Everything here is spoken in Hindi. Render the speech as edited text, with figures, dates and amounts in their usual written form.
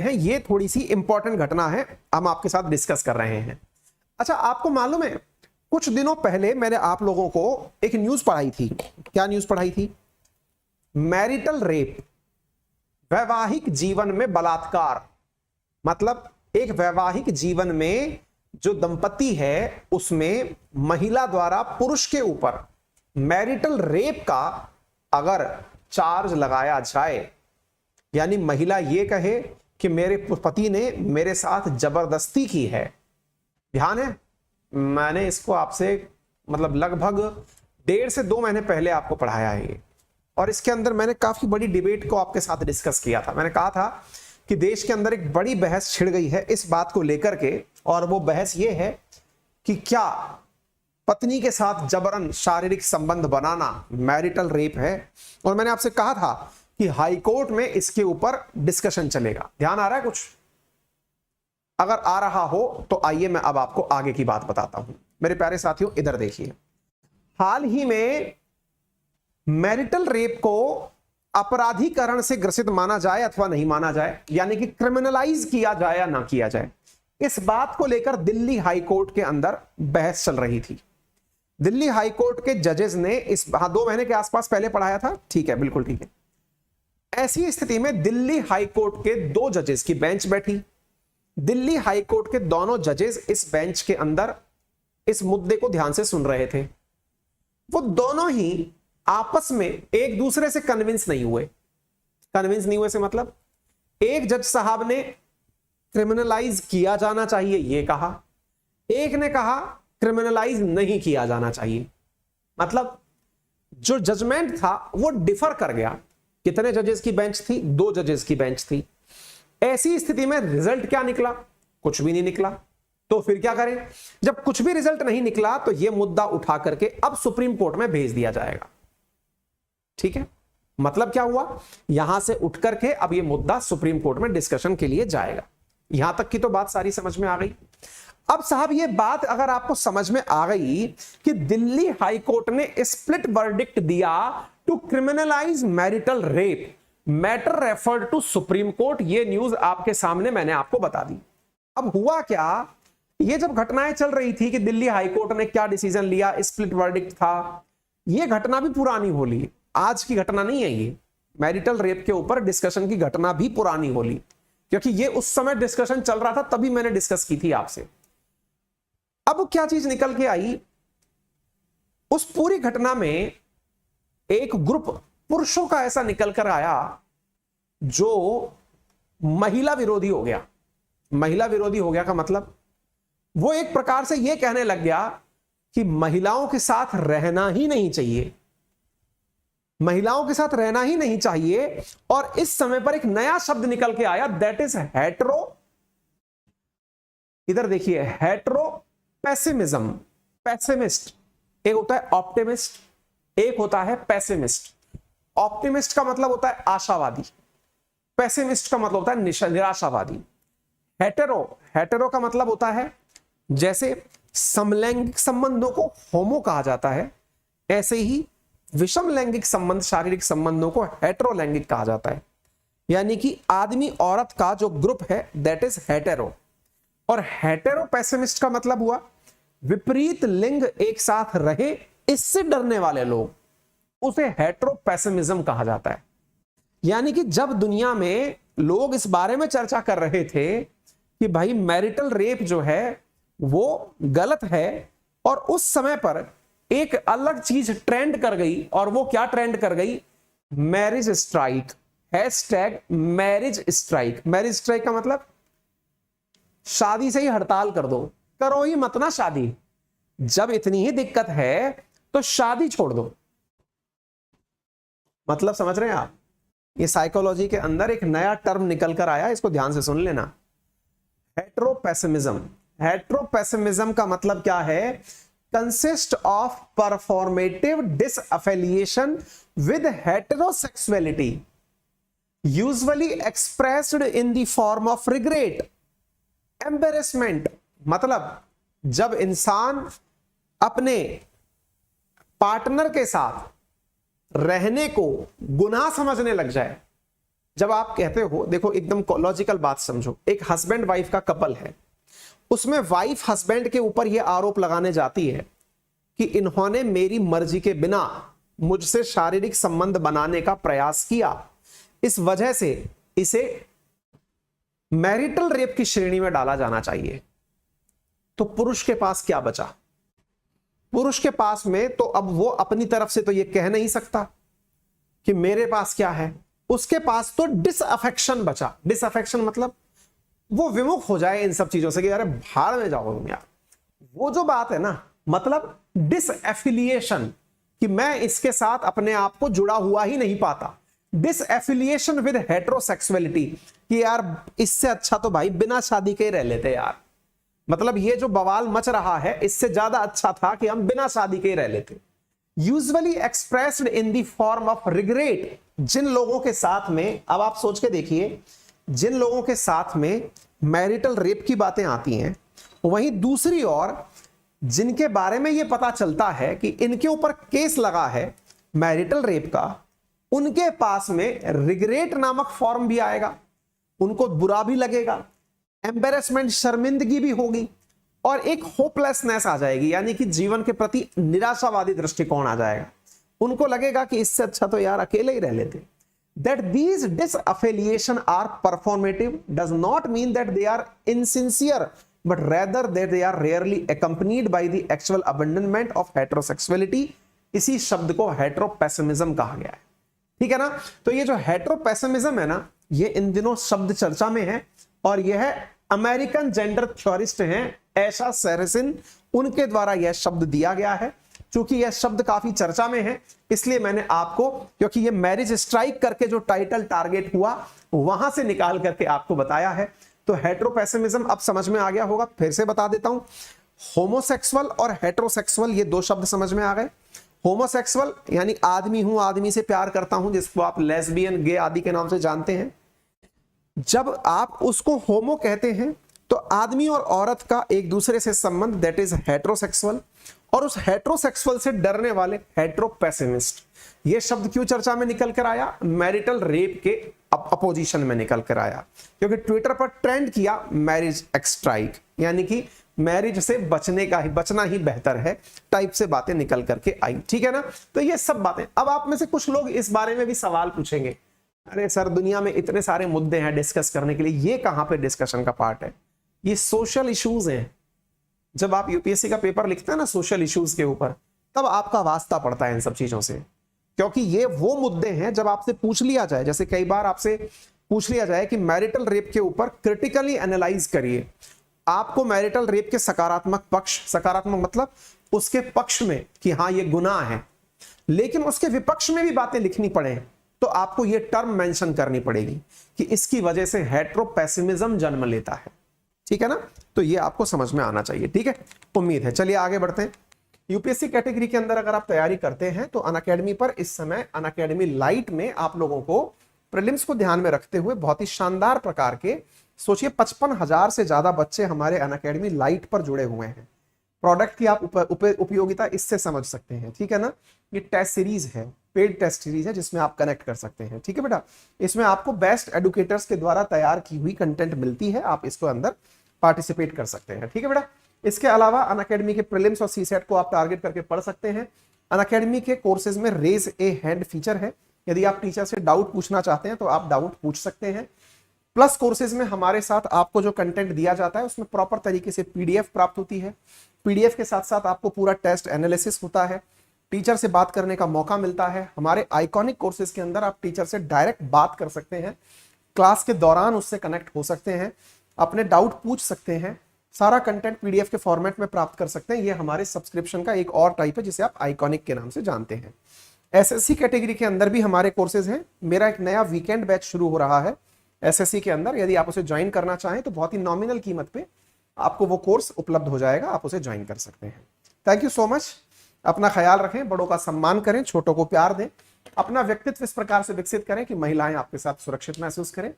हैं, ये थोड़ी सी इंपॉर्टेंट घटना है, हम आपके साथ डिस्कस कर रहे हैं। अच्छा, आपको मालूम है कुछ दिनों पहले मैंने आप लोगों को एक न्यूज पढ़ाई थी। क्या न्यूज पढ़ाई थी? मैरिटल रेप, वैवाहिक जीवन में बलात्कार। मतलब एक वैवाहिक जीवन में जो दंपति है उसमें महिला द्वारा पुरुष के ऊपर मैरिटल रेप का अगर चार्ज लगाया जाए, यानी महिला ये कहे कि मेरे पति ने मेरे साथ जबरदस्ती की है। ध्यान है, मैंने इसको आपसे मतलब लगभग 1.5 से 2 महीने पहले आपको पढ़ाया है ये, और इसके अंदर मैंने काफी बड़ी डिबेट को आपके साथ डिस्कस किया था। मैंने कहा था कि देश के अंदर एक बड़ी बहस छिड़ गई है इस बात को लेकर के, और वो बहस ये है कि क्या पत्नी के साथ जबरन शारीरिक संबंध बनाना मैरिटल रेप है। और मैंने आपसे कहा था कि हाई कोर्ट में इसके ऊपर डिस्कशन चलेगा। ध्यान आ रहा है कुछ? अगर आ रहा हो तो आइए मैं अब आपको आगे की बात बताता हूं। मेरे प्यारे साथियों, इधर देखिए, हाल ही में मैरिटल रेप को अपराधीकरण से ग्रसित माना जाए अथवा नहीं माना जाए, यानी कि क्रिमिनलाइज किया जाए या ना किया जाए, इस बात को लेकर दिल्ली हाई कोर्ट के अंदर बहस चल रही थी। दिल्ली हाई कोर्ट के जजेस ने इस 2 महीने के आसपास पहले पढ़ाया था, ठीक है, बिल्कुल ठीक है। ऐसी स्थिति में दिल्ली हाई कोर्ट के 2 जजेस की बेंच बैठी। दिल्ली हाई कोर्ट के दोनों जजेस इस बेंच के अंदर इस मुद्दे को ध्यान से सुन रहे थे। वो दोनों ही आपस में एक दूसरे से कन्विंस नहीं हुए। कन्विंस नहीं हुए से मतलब, एक जज साहब ने क्रिमिनलाइज किया जाना चाहिए ये कहा, एक ने कहा क्रिमिनलाइज नहीं किया जाना चाहिए। मतलब जो जजमेंट था वो डिफर कर गया। कितने जजेस की बेंच थी? 2 जजेस की बेंच थी। ऐसी स्थिति में रिजल्ट क्या निकला? कुछ भी नहीं निकला। तो फिर क्या करें? जब कुछ भी रिजल्ट नहीं निकला तो यह मुद्दा उठा करके अब सुप्रीम कोर्ट में भेज दिया जाएगा। ठीक है, मतलब क्या हुआ? यहां से उठ करके अब यह मुद्दा सुप्रीम कोर्ट में डिस्कशन के लिए जाएगा। यहां तक की तो बात सारी समझ में आ गई। अब साहब ये बात अगर आपको समझ में आ गई कि दिल्ली हाई कोर्ट ने स्प्लिट वर्डिक्ट दिया to criminalise marital rape, matter referred to supreme court, ये न्यूज आपके सामने मैंने आपको बता दी। अब हुआ क्या, ये जब घटनाएं चल रही थी कि दिल्ली हाई कोर्ट ने क्या डिसीजन लिया, स्प्लिट वर्डिक्ट था, ये घटना भी पुरानी हो ली, आज की घटना नहीं है। ये मैरिटल रेप के ऊपर डिस्कशन की घटना भी पुरानी हो ली, क्योंकि ये उस समय डिस्कशन चल रहा था, तभी मैंने डिस्कस की थी आपसे। अब क्या चीज निकल के आई, उस पूरी घटना में एक ग्रुप पुरुषों का ऐसा निकल कर आया जो महिला विरोधी हो गया। महिला विरोधी हो गया का मतलब, वो एक प्रकार से यह कहने लग गया कि महिलाओं के साथ रहना ही नहीं चाहिए, महिलाओं के साथ रहना ही नहीं चाहिए। और इस समय पर एक नया शब्द निकल के आया, दैट इज हेटेरो, इधर देखिए, हेटेरो पेसिमिज्म। पेसिमिस्ट एक होता है ऑप्टिमिस्ट, एक होता है पेसिमिस्ट। ऑप्टिमिस्ट का मतलब होता है आशावादी, पेसिमिस्ट का मतलब होता है निराशावादी। हेटेरो, हेटेरो का मतलब होता है, जैसे समलैंगिक संबंधों को होमो कहा जाता है, ऐसे ही विषम लैंगिक संबंध, शारीरिक संबंधों को हेटेरोलैंगिक कहा जाता है। यानी कि आदमी औरत का जो ग्रुप है दैट इज हेटेरो। और हेटेरो पेसिमिस्ट का मतलब हुआ विपरीत लिंग एक साथ रहे इससे डरने वाले लोग, उसे हेटेरो पेसिमिज्म कहा जाता है। यानी कि जब दुनिया में लोग इस बारे में चर्चा कर रहे थे कि भाई मैरिटल रेप जो है वो गलत है, और उस समय पर एक अलग चीज ट्रेंड कर गई, और वो क्या ट्रेंड कर गई? Marriage strike, hashtag marriage strike. Marriage strike का मतलब शादी से ही हड़ताल कर दो, करो ही मत ना शादी, जब इतनी ही दिक्कत है तो शादी छोड़ दो। मतलब समझ रहे हैं आप? ये साइकोलॉजी के अंदर एक नया टर्म निकल कर आया, इसको ध्यान से सुन लेना, हेटेरोपेसिमिज्म। हेटेरोपेसिमिज्म का मतलब क्या है? Consist of performative disaffiliation with heterosexuality, usually expressed in the form of regret, embarrassment. मतलब जब इंसान अपने पार्टनर के साथ रहने को गुनाह समझने लग जाए, जब आप कहते हो, देखो एकदम लॉजिकल बात समझो, एक हस्बैंड वाइफ का कपल है, उसमें वाइफ हस्बैंड के ऊपर यह आरोप लगाने जाती है कि इन्होंने मेरी मर्जी के बिना मुझसे शारीरिक संबंध बनाने का प्रयास किया, इस वजह से इसे मैरिटल रेप की श्रेणी में डाला जाना चाहिए। तो पुरुष के पास क्या बचा? पुरुष के पास में तो अब वो अपनी तरफ से तो ये कह नहीं सकता कि मेरे पास क्या है, उसके पास तो डिसअफेक्शन बचा। डिसअफेक्शन मतलब वो विमुख हो जाए इन सब चीजों से कि अरे भाड़ में जाओ तुम यार, वो जो बात है ना, मतलब डिसएफिलिएशन कि मैं इसके साथ अपने आप को जुड़ा हुआ ही नहीं पाता। डिसएफिलिएशन विद हेटेरोसेक्सुअलिटी कि यार इससे अच्छा तो भाई बिना शादी के ही रह लेते यार, मतलब ये जो बवाल मच रहा है इससे ज्यादा अच्छा था कि हम बिना शादी के ही रह लेते। Usually expressed in the form of regret. जिन लोगों के साथ में, अब आप सोच के देखिए, जिन लोगों के साथ में मैरिटल रेप की बातें आती हैं, वहीं दूसरी ओर जिनके बारे में यह पता चलता है कि इनके ऊपर केस लगा है मैरिटल रेप का, उनके पास में रिग्रेट नामक फॉर्म भी आएगा, उनको बुरा भी लगेगा, एम्बेरसमेंट शर्मिंदगी भी होगी और एक होपलेसनेस आ जाएगी, यानी कि जीवन के प्रति निराशावादी दृष्टिकोण आ जाएगा। उनको लगेगा कि इससे अच्छा तो यार अकेले ही रह लेते। That these disaffiliation are performative does not mean that they are insincere, but rather that they are rarely accompanied by the actual abandonment of heterosexuality। इसी शब्द को हेटेरोपेसिमिज्म कहा गया है, ठीक है ना। तो ये जो हेटेरोपेसिमिज्म है ना, ये इन दिनों शब्द चर्चा में है और यह अमेरिकन जेंडर थ्योरिस्ट हैं एशा सेरेसिन, उनके द्वारा यह शब्द दिया गया है। चूंकि यह शब्द काफी चर्चा में है इसलिए मैंने आपको, क्योंकि ये मैरिज स्ट्राइक करके जो टाइटल टारगेट हुआ वहां से निकाल करके आपको बताया है। तो हेटेरोपेसिमिज्म अब समझ में आ गया होगा, फिर से बता देता हूं। होमोसेक्सुअल और हेटेरोसेक्सुअल ये दो शब्द समझ में आ गए। होमोसेक्सुअल यानी आदमी हूं, आदमी से प्यार करता हूं, जिसको आप लेस्बियन, गे आदि के नाम से जानते हैं। जब आप उसको होमो कहते हैं तो आदमी और औरत का एक दूसरे से संबंध, दैट इज हेटेरोसेक्सुअल। और उस हेटेरोसेक्सुअल से डरने वाले हेटेरोपेसिमिस्ट। ये शब्द क्यों चर्चा में निकल कर आया? मैरिटल रेप के अपोजिशन में निकल कर आया, क्योंकि ट्विटर पर ट्रेंड किया मैरिज स्ट्राइक, यानी कि मैरिज से बचना ही बेहतर है टाइप से बातें निकल करके आई, ठीक है ना। तो ये सब बातें, अब आप में से कुछ लोग इस बारे में भी सवाल पूछेंगे, अरे सर दुनिया में इतने सारे मुद्दे हैं डिस्कस करने के लिए, ये कहां पे डिस्कशन का पार्ट है? ये सोशल इश्यूज हैं। जब आप यूपीएससी का पेपर लिखते हैं ना सोशल इश्यूज के ऊपर, तब आपका वास्ता पड़ता है इन सब चीजों से, क्योंकि ये वो मुद्दे हैं जब आपसे पूछ लिया जाए, जैसे कई बार आपसे पूछ लिया जाए कि मैरिटल रेप के ऊपर क्रिटिकली एनालाइज करिए, आपको मैरिटल रेप के सकारात्मक पक्ष, सकारात्मक मतलब उसके पक्ष में कि हाँ ये गुनाह है, लेकिन उसके विपक्ष में भी बातें लिखनी पड़े, तो आपको ये टर्म मेंशन करनी पड़ेगी कि इसकी वजह से हेटेरोपेसिमिज्म जन्म लेता है, ठीक है ना। तो ये आपको समझ में आना चाहिए, ठीक है, उम्मीद है। चलिए आगे बढ़ते हैं। यूपीएससी कैटेगरी के अंदर अगर आप तैयारी करते हैं तो अनअकैडमी पर इस समय अनअकैडमी लाइट में आप लोगों को प्रीलिम्स को ध्यान में रखते हुए बहुत ही शानदार प्रकार के, सोचिए 55,000 से ज्यादा बच्चे हमारे अनअकैडमी लाइट पर जुड़े हुए हैं। प्रोडक्ट की आप उपयोगिता इससे समझ सकते हैं, ठीक है ना। ये टेस्ट सीरीज है, पेड टेस्ट सीरीज है जिसमें आप कनेक्ट कर सकते हैं, ठीक है बेटा। इसमें आपको बेस्ट एडुकेटर्स के द्वारा तैयार की हुई कंटेंट मिलती है, आप इसको अंदर पार्टिसिपेट कर सकते हैं, ठीक है बेटा। इसके अलावा अनअकैडमी के प्रीलिम्स और सीसेट को आप टारगेट करके पढ़ सकते हैं। अनअकैडमी के कोर्सेज में रेज ए हैंड फीचर है, यदि आप टीचर से डाउट पूछना चाहते हैं तो आप डाउट पूछ सकते हैं। प्लस कोर्सेज में हमारे साथ आपको जो कंटेंट दिया जाता है उसमें प्रॉपर तरीके से पीडीएफ प्राप्त होती है। पीडीएफ के साथ साथ आपको पूरा टेस्ट एनालिसिस होता है, टीचर से बात करने का मौका मिलता है। हमारे आइकॉनिक कोर्सेज के अंदर आप टीचर से डायरेक्ट बात कर सकते हैं, क्लास के दौरान उससे कनेक्ट हो सकते हैं, अपने डाउट पूछ सकते हैं, सारा कंटेंट पीडीएफ के फॉर्मेट में प्राप्त कर सकते हैं। ये हमारे सब्सक्रिप्शन का एक और टाइप है जिसे आप आइकॉनिक के नाम से जानते हैं। एसएससी कैटेगरी के अंदर भी हमारे कोर्सेज हैं। मेरा एक नया वीकेंड बैच शुरू हो रहा है एसएससी के अंदर, यदि आप उसे ज्वाइन करना चाहें तो बहुत ही नॉमिनल कीमत पे आपको वो कोर्स उपलब्ध हो जाएगा, आप उसे ज्वाइन कर सकते हैं। Thank you so much. अपना ख्याल रखें, बड़ों का सम्मान करें, छोटों को प्यार दें, अपना व्यक्तित्व इस प्रकार से विकसित करें कि महिलाएं आपके साथ सुरक्षित महसूस करें।